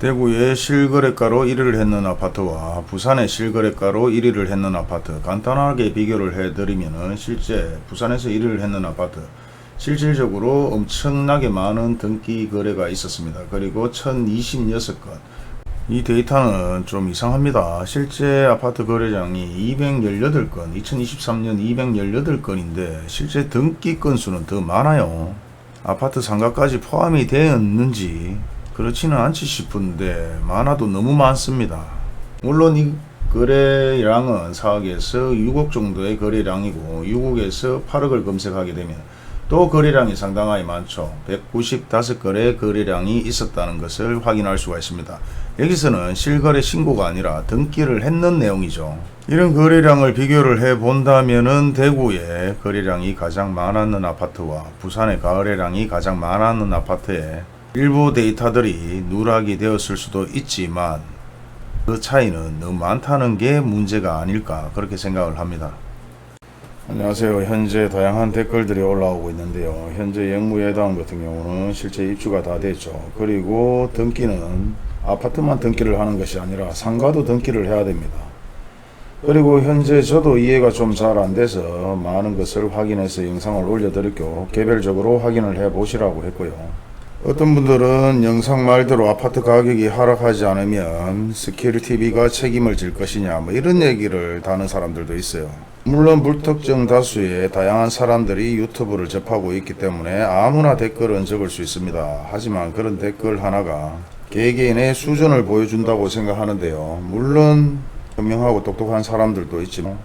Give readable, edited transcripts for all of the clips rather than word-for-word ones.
대구의 실거래가로 1위를 했는 아파트와 부산의 실거래가로 1위를 했는 아파트 간단하게 비교를 해드리면은 실제 부산에서 1위를 했는 아파트 실질적으로 엄청나게 많은 등기 거래가 있었습니다. 그리고 1026건. 이 데이터는 좀 이상합니다. 실제 아파트 거래량이 218건, 2023년 218건인데 실제 등기 건수는 더 많아요. 아파트 상가까지 포함이 되었는지 그렇지는 않지 싶은데 많아도 너무 많습니다. 물론 이 거래량은 4억에서 6억 정도의 거래량이고 6억에서 8억을 검색하게 되면 또 거래량이 상당히 많죠. 195건의 거래량이 있었다는 것을 확인할 수가 있습니다. 여기서는 실거래 신고가 아니라 등기를 했는 내용이죠. 이런 거래량을 비교를 해 본다면은 대구의 거래량이 가장 많았는 아파트와 부산의 거래량이 가장 많았는 아파트에 일부 데이터들이 누락이 되었을 수도 있지만 그 차이는 너무 많다는 게 문제가 아닐까 그렇게 생각을 합니다. 안녕하세요. 현재 다양한 댓글들이 올라오고 있는데요. 현재 영무예당 같은 경우는 실제 입주가 다 됐죠. 그리고 등기는 아파트만 등기를 하는 것이 아니라 상가도 등기를 해야 됩니다. 그리고 현재 저도 이해가 좀 잘 안 돼서 많은 것을 확인해서 영상을 올려드릴게요. 개별적으로 확인을 해 보시라고 했고요. 어떤 분들은 영상 말대로 아파트 가격이 하락하지 않으면 스케일TV가 책임을 질 것이냐 뭐 이런 얘기를 다는 사람들도 있어요. 물론 불특정 다수의 다양한 사람들이 유튜브를 접하고 있기 때문에 아무나 댓글은 적을 수 있습니다. 하지만 그런 댓글 하나가 개개인의 수준을 보여준다고 생각하는데요. 물론 현명하고 똑똑한 사람들도 있지만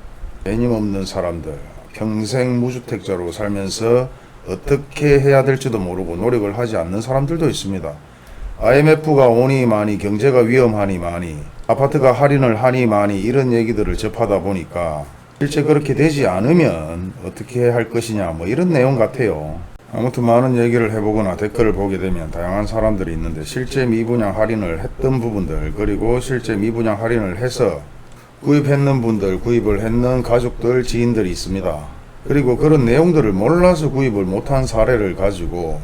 개념 없는 사람들, 평생 무주택자로 살면서 어떻게 해야 될지도 모르고 노력을 하지 않는 사람들도 있습니다. IMF가 오니 많이 경제가 위험하니 많이 아파트가 할인을 하니 많이 이런 얘기들을 접하다 보니까 실제 그렇게 되지 않으면 어떻게 할 것이냐 뭐 이런 내용 같아요. 아무튼 많은 얘기를 해보거나 댓글을 보게 되면 다양한 사람들이 있는데 실제 미분양 할인을 했던 부분들 그리고 실제 미분양 할인을 해서 구입했는 분들 구입을 했는 가족들 지인들이 있습니다. 그리고 그런 내용들을 몰라서 구입을 못한 사례를 가지고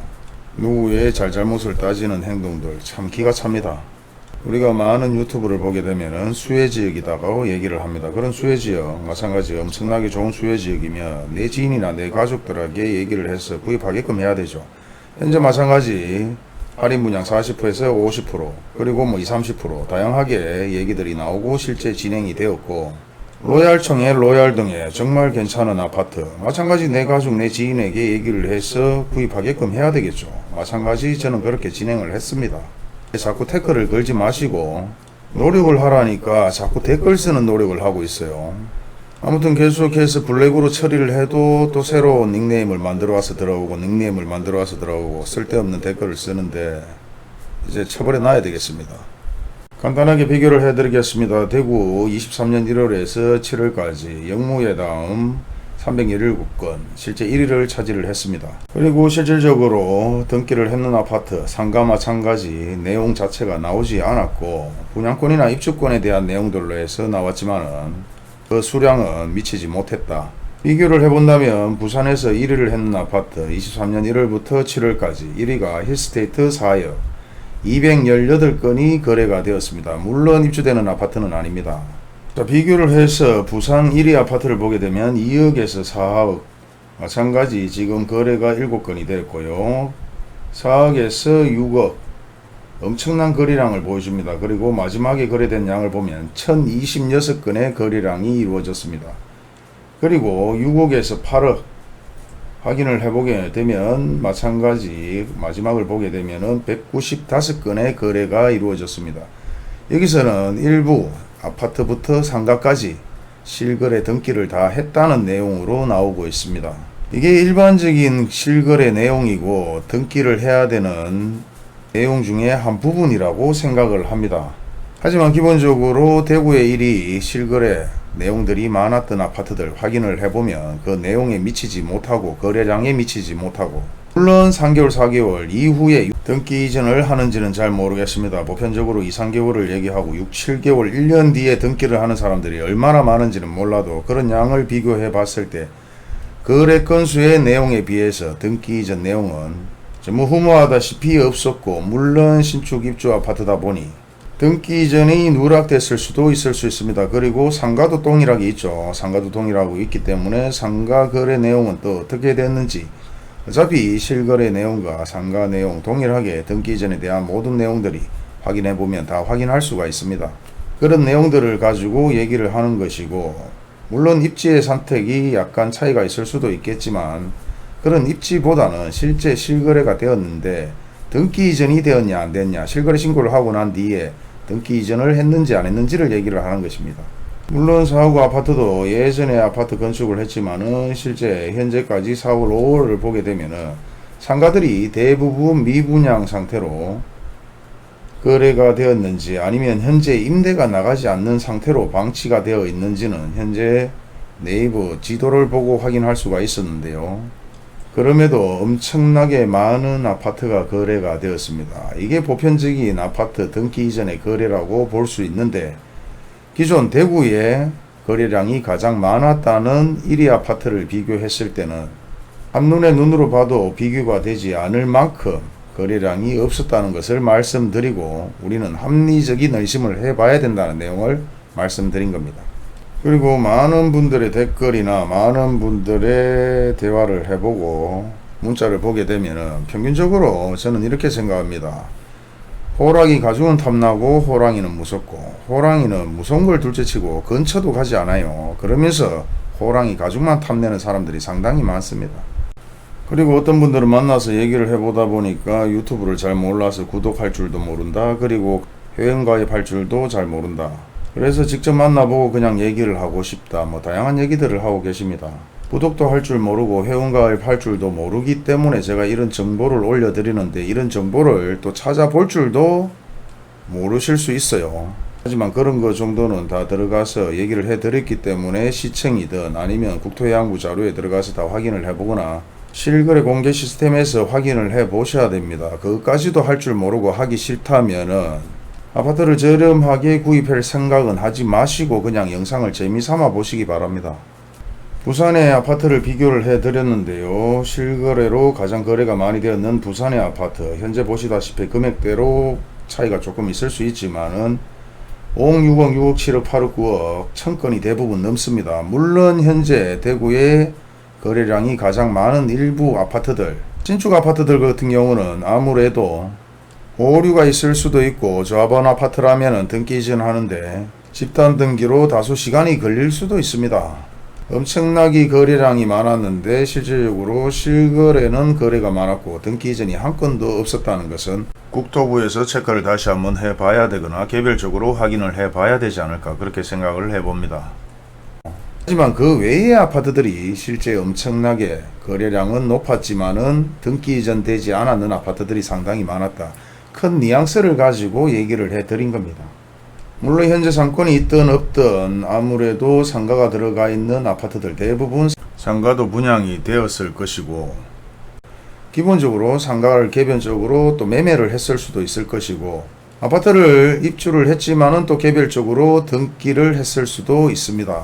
누구의 잘잘못을 따지는 행동들 참 기가 찹니다. 우리가 많은 유튜브를 보게 되면은 수혜지역이다고 얘기를 합니다. 그런 수혜지역 마찬가지 엄청나게 좋은 수혜지역이면 내 지인이나 내 가족들에게 얘기를 해서 구입하게끔 해야 되죠. 현재 마찬가지 할인 분양 40%에서 50% 그리고 뭐 20, 30% 다양하게 얘기들이 나오고 실제 진행이 되었고 로얄청에 로얄 등에 정말 괜찮은 아파트 마찬가지 내 가족 내 지인에게 얘기를 해서 구입하게끔 해야 되겠죠. 마찬가지 저는 그렇게 진행을 했습니다. 자꾸 태클을 걸지 마시고 노력을 하라니까 자꾸 댓글 쓰는 노력을 하고 있어요. 아무튼 계속해서 블랙으로 처리를 해도 또 새로운 닉네임을 만들어 와서 들어오고 닉네임을 만들어 와서 들어오고 쓸데없는 댓글을 쓰는데 이제 처벌해 놔야 되겠습니다. 간단하게 비교를 해드리겠습니다. 대구 23년 1월에서 7월까지 영무예당 317건 실제 1위를 차지를 했습니다. 그리고 실질적으로 등기를 했는 아파트 상가 마찬가지 내용 자체가 나오지 않았고 분양권이나 입주권에 대한 내용들로 해서 나왔지만은 그 수량은 미치지 못했다. 비교를 해본다면 부산에서 1위를 했는 아파트 23년 1월부터 7월까지 1위가 힐스테이트 4역 218건이 거래가 되었습니다. 물론 입주되는 아파트는 아닙니다. 자, 비교를 해서 부산 1위 아파트를 보게 되면 2억에서 4억 마찬가지 지금 거래가 7건이 됐고요. 4억에서 6억 엄청난 거래량을 보여줍니다. 그리고 마지막에 거래된 양을 보면 1026건의 거래량이 이루어졌습니다. 그리고 6억에서 8억 확인을 해보게 되면 마찬가지 마지막을 보게 되면은 195건의 거래가 이루어졌습니다. 여기서는 일부 아파트부터 상가까지 실거래 등기를 다 했다는 내용으로 나오고 있습니다. 이게 일반적인 실거래 내용이고 등기를 해야 되는 내용 중에 한 부분이라고 생각을 합니다. 하지만 기본적으로 대구의 1위 실거래 내용들이 많았던 아파트들 확인을 해보면 그 내용에 미치지 못하고 거래량에 미치지 못하고 물론 3개월 4개월 이후에 등기 이전을 하는지는 잘 모르겠습니다. 보편적으로 2, 3개월을 얘기하고 6, 7개월 1년 뒤에 등기를 하는 사람들이 얼마나 많은지는 몰라도 그런 양을 비교해 봤을 때 거래 건수의 내용에 비해서 등기 이전 내용은 전무후무하다시피 없었고, 물론 신축 입주 아파트다 보니 등기 이전이 누락됐을 수도 있을 수 있습니다. 그리고 상가도 동일하게 있죠. 상가도 동일하고 있기 때문에 상가 거래 내용은 또 어떻게 됐는지, 어차피 실거래 내용과 상가 내용 동일하게 등기 이전에 대한 모든 내용들이 확인해 보면 다 확인할 수가 있습니다. 그런 내용들을 가지고 얘기를 하는 것이고, 물론 입지의 선택이 약간 차이가 있을 수도 있겠지만, 그런 입지보다는 실제 실거래가 되었는데 등기 이전이 되었냐 안 됐냐, 실거래 신고를 하고 난 뒤에 등기 이전을 했는지 안 했는지를 얘기를 하는 것입니다. 물론 4구 아파트도 예전에 아파트 건축을 했지만은 실제 현재까지 4월 5월을 보게 되면은 상가들이 대부분 미분양 상태로 거래가 되었는지, 아니면 현재 임대가 나가지 않는 상태로 방치가 되어 있는지는 현재 네이버 지도를 보고 확인할 수가 있었는데요. 그럼에도 엄청나게 많은 아파트가 거래가 되었습니다. 이게 보편적인 아파트 등기 이전의 거래라고 볼 수 있는데, 기존 대구의 거래량이 가장 많았다는 1위 아파트를 비교했을 때는 한눈에 눈으로 봐도 비교가 되지 않을 만큼 거래량이 없었다는 것을 말씀드리고, 우리는 합리적인 의심을 해봐야 된다는 내용을 말씀드린 겁니다. 그리고 많은 분들의 댓글이나 많은 분들의 대화를 해보고 문자를 보게 되면은 평균적으로 저는 이렇게 생각합니다. 호랑이 가죽은 탐나고 호랑이는 무섭고, 호랑이는 무서운 걸 둘째치고 근처도 가지 않아요. 그러면서 호랑이 가죽만 탐내는 사람들이 상당히 많습니다. 그리고 어떤 분들을 만나서 얘기를 해보다 보니까 유튜브를 잘 몰라서 구독할 줄도 모른다, 그리고 회원가입할 줄도 잘 모른다, 그래서 직접 만나보고 그냥 얘기를 하고 싶다, 뭐 다양한 얘기들을 하고 계십니다. 구독도 할 줄 모르고 회원가입 할 줄도 모르기 때문에 제가 이런 정보를 올려드리는데, 이런 정보를 또 찾아볼 줄도 모르실 수 있어요. 하지만 그런 거 정도는 다 들어가서 얘기를 해드렸기 때문에 시청이든 아니면 국토해양부 자료에 들어가서 다 확인을 해보거나 실거래 공개 시스템에서 확인을 해 보셔야 됩니다. 그것까지도 할 줄 모르고 하기 싫다면은 아파트를 저렴하게 구입할 생각은 하지 마시고 그냥 영상을 재미삼아 보시기 바랍니다. 부산의 아파트를 비교를 해 드렸는데요. 실거래로 가장 거래가 많이 되었는 부산의 아파트, 현재 보시다시피 금액대로 차이가 조금 있을 수 있지만은 5억, 6억, 6억, 7억, 8억, 9억 천건이 대부분 넘습니다. 물론 현재 대구의 거래량이 가장 많은 일부 아파트들, 신축 아파트들 같은 경우는 아무래도 오류가 있을 수도 있고, 조합원 아파트라면 등기 이전하는데 집단 등기로 다소 시간이 걸릴 수도 있습니다. 엄청나게 거래량이 많았는데 실질적으로 실거래는 거래가 많았고 등기 이전이 한 건도 없었다는 것은 국토부에서 체크를 다시 한번 해봐야 되거나 개별적으로 확인을 해봐야 되지 않을까, 그렇게 생각을 해봅니다. 하지만 그 외의 아파트들이 실제 엄청나게 거래량은 높았지만은 등기 이전 되지 않았는 아파트들이 상당히 많았다, 큰 뉘앙스를 가지고 얘기를 해드린 겁니다. 물론 현재 상권이 있든 없든 아무래도 상가가 들어가 있는 아파트들 대부분 상가도 분양이 되었을 것이고, 기본적으로 상가를 개별적으로 또 매매를 했을 수도 있을 것이고, 아파트를 입주를 했지만은 또 개별적으로 등기를 했을 수도 있습니다.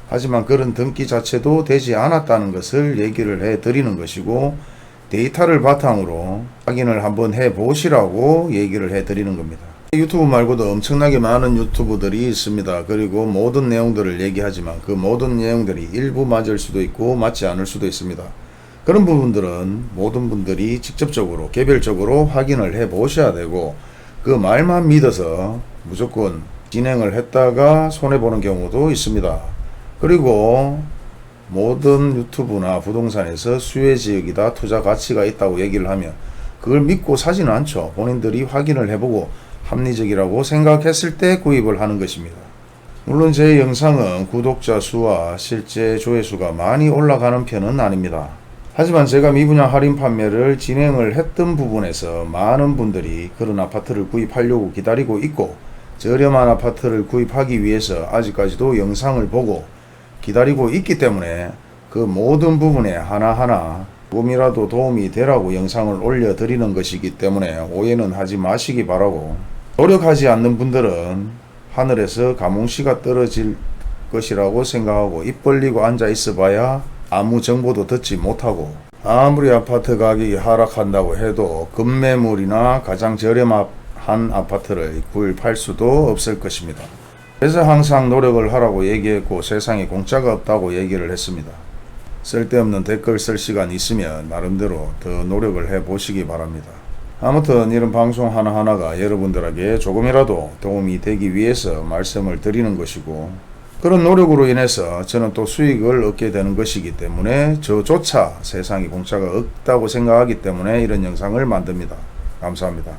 하지만 그런 등기 자체도 되지 않았다는 것을 얘기를 해 드리는 것이고, 데이터를 바탕으로 확인을 한번 해 보시라고 얘기를 해 드리는 겁니다. 유튜브 말고도 엄청나게 많은 유튜브들이 있습니다. 그리고 모든 내용들을 얘기하지만 그 모든 내용들이 일부 맞을 수도 있고 맞지 않을 수도 있습니다. 그런 부분들은 모든 분들이 직접적으로 개별적으로 확인을 해 보셔야 되고, 그 말만 믿어서 무조건 진행을 했다가 손해보는 경우도 있습니다. 그리고 모든 유튜브나 부동산에서 수혜지역이다, 투자 가치가 있다고 얘기를 하면 그걸 믿고 사지는 않죠. 본인들이 확인을 해보고 합리적이라고 생각했을 때 구입을 하는 것입니다. 물론 제 영상은 구독자 수와 실제 조회수가 많이 올라가는 편은 아닙니다. 하지만 제가 미분양 할인 판매를 진행을 했던 부분에서 많은 분들이 그런 아파트를 구입하려고 기다리고 있고, 저렴한 아파트를 구입하기 위해서 아직까지도 영상을 보고 기다리고 있기 때문에 그 모든 부분에 하나하나 조금이라도 도움이 되라고 영상을 올려드리는 것이기 때문에 오해는 하지 마시기 바라고, 노력하지 않는 분들은 하늘에서 가뭄씨가 떨어질 것이라고 생각하고 입 벌리고 앉아 있어 봐야 아무 정보도 듣지 못하고 아무리 아파트 가격이 하락한다고 해도 급매물이나 가장 저렴한 아파트를 구입할 수도 없을 것입니다. 그래서 항상 노력을 하라고 얘기했고 세상에 공짜가 없다고 얘기를 했습니다. 쓸데없는 댓글 쓸 시간 있으면 나름대로 더 노력을 해 보시기 바랍니다. 아무튼 이런 방송 하나하나가 여러분들에게 조금이라도 도움이 되기 위해서 말씀을 드리는 것이고, 그런 노력으로 인해서 저는 또 수익을 얻게 되는 것이기 때문에 저조차 세상에 공짜가 없다고 생각하기 때문에 이런 영상을 만듭니다. 감사합니다.